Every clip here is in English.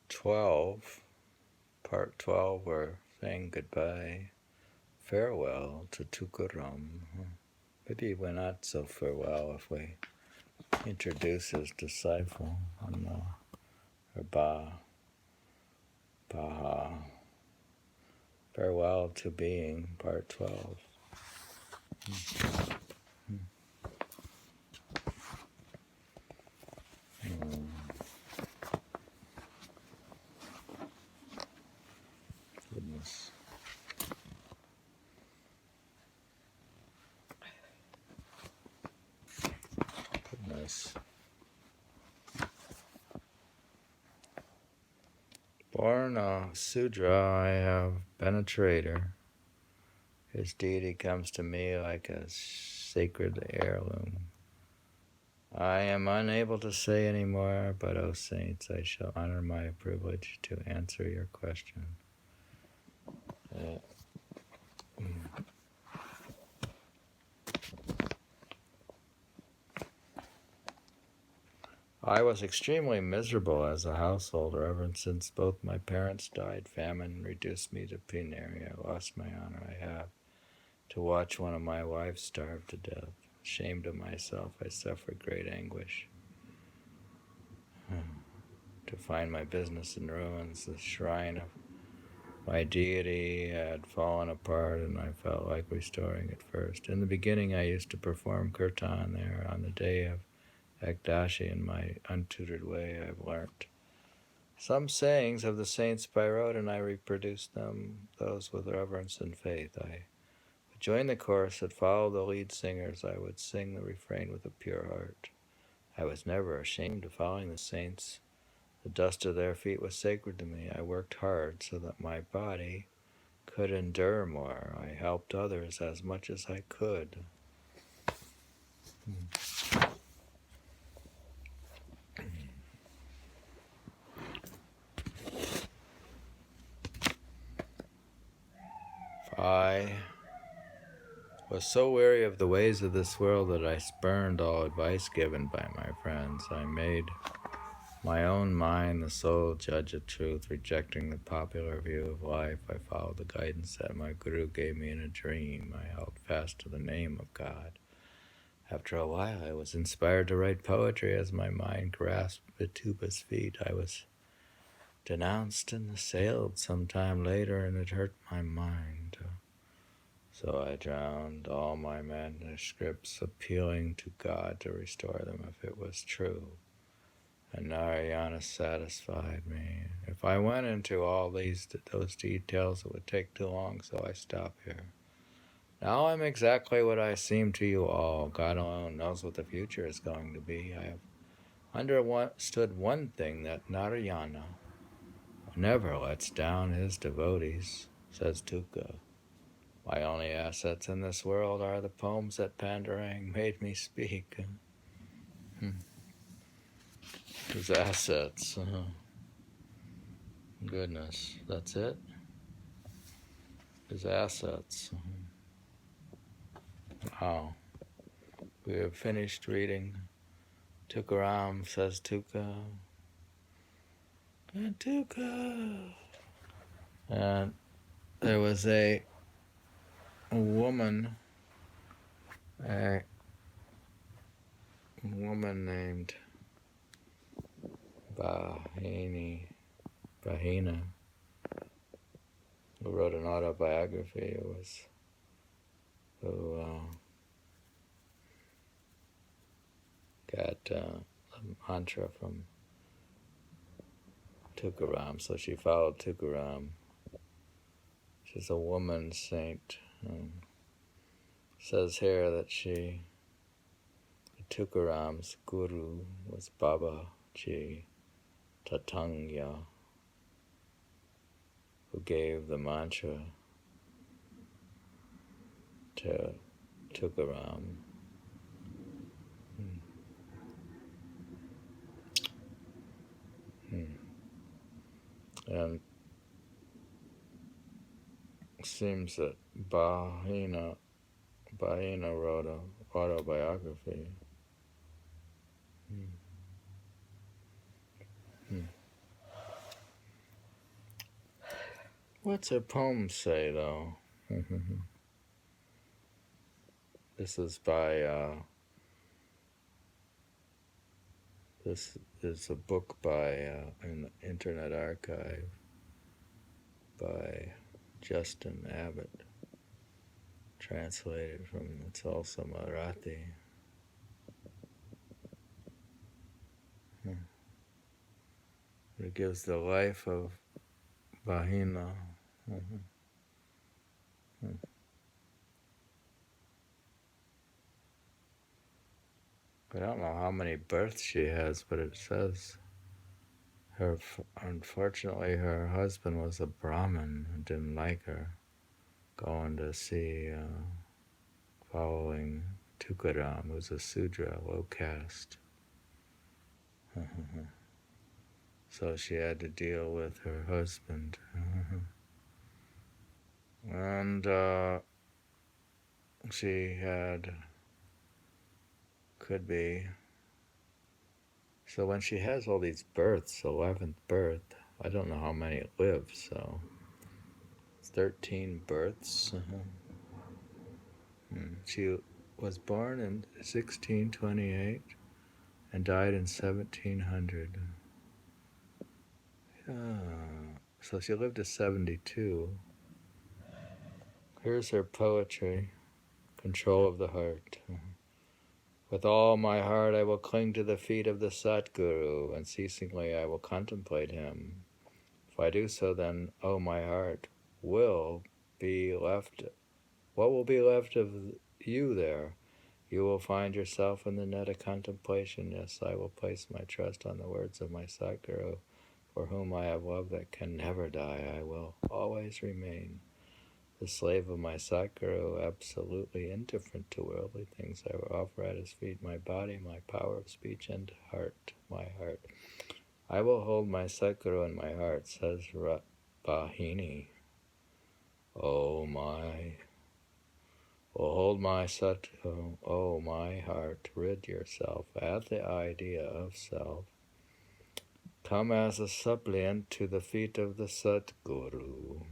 12, part 12, we're saying goodbye, farewell to Tukaram. Maybe we're not so farewell if we introduce his disciple or Baha. Farewell to Being, part 12. Goodness. Goodness. Born a Sudra, I have been a trader. His deity comes to me like a sacred heirloom. I am unable to say any more, but, O saints, I shall honor my privilege to answer your question. I was extremely miserable as a householder ever since both my parents died. Famine reduced me to penury. I lost my honor I have to watch one of my wives starve to death. Ashamed of myself, I suffered great anguish. To find my business in ruins, the shrine of my deity had fallen apart, and I felt like restoring it first. In the beginning, I used to perform kirtan there on the day of Ekdashi. In my untutored way, I've learnt some sayings of the saints by rote, and I reproduced them, those with reverence and faith. I would join the chorus that followed the lead singers. I would sing the refrain with a pure heart. I was never ashamed of following the saints. The dust of their feet was sacred to me. I worked hard so that my body could endure more. I helped others as much as I could. I was so weary of the ways of this world that I spurned all advice given by my friends. I made my own mind the sole judge of truth, rejecting the popular view of life. I followed the guidance that my guru gave me in a dream. I held fast to the name of God. After a while, I was inspired to write poetry as my mind grasped Vitupa's feet. I was denounced and assailed some time later, and it hurt my mind. So I drowned all my manuscripts, appealing to God to restore them if it was true. And Narayana satisfied me. If I went into all those details, it would take too long, so I stop here. Now I'm exactly what I seem to you all. God alone knows what the future is going to be. I have understood one thing, that Narayana never lets down his devotees, says Tuka. My only assets in this world are the poems that Pandurang made me speak. His assets. Goodness, that's it? His assets. Wow. We have finished reading Tukaram Says Tuka. And Tuka. And there was a woman named Bahini, who wrote an autobiography. Who got a mantra from Tukaram, so she followed Tukaram. She's a woman saint. Says here that Tukaram's guru was Baba Ji Tatangya, who gave the mantra to Tukaram. And it seems that Bahini wrote an autobiography. What's her poem say, though? This is by, this is a book by an Internet Archive by Justin Abbott, translated from, it's also Marathi. It gives the life of Bahini. I don't know how many births she has, but it says unfortunately her husband was a Brahmin and didn't like her going to see, following Tukaram, who's a Sudra, low caste. So she had to deal with her husband. And she could be, so when she has all these births, 11th birth, I don't know how many live, so 13 births. She was born in 1628 and died in 1700. So she lived to 72. Here's her poetry, Control of the Heart. With all my heart I will cling to the feet of the Satguru, unceasingly I will contemplate him. If I do so, then, oh, my heart, what will be left of you there? You will find yourself in the net of contemplation. Yes, I will place my trust on the words of my Satguru, for whom I have love that can never die. I will always remain the slave of my Satguru, absolutely indifferent to worldly things. I will offer at his feet my body, my power of speech, and heart, my heart. I will hold my Satguru in my heart, says Bahini. Oh my, will hold my Satguru, oh my heart, rid yourself at the idea of self. Come as a suppliant to the feet of the Satguru.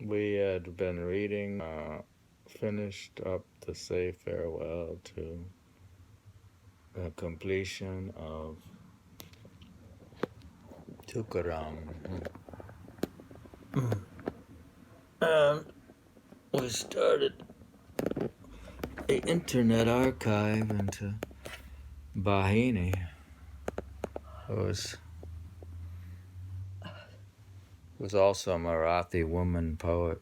We had been reading, finished up to say farewell to the completion of Tukaram. And we started the Internet Archive into Bahini, who was also a Marathi woman poet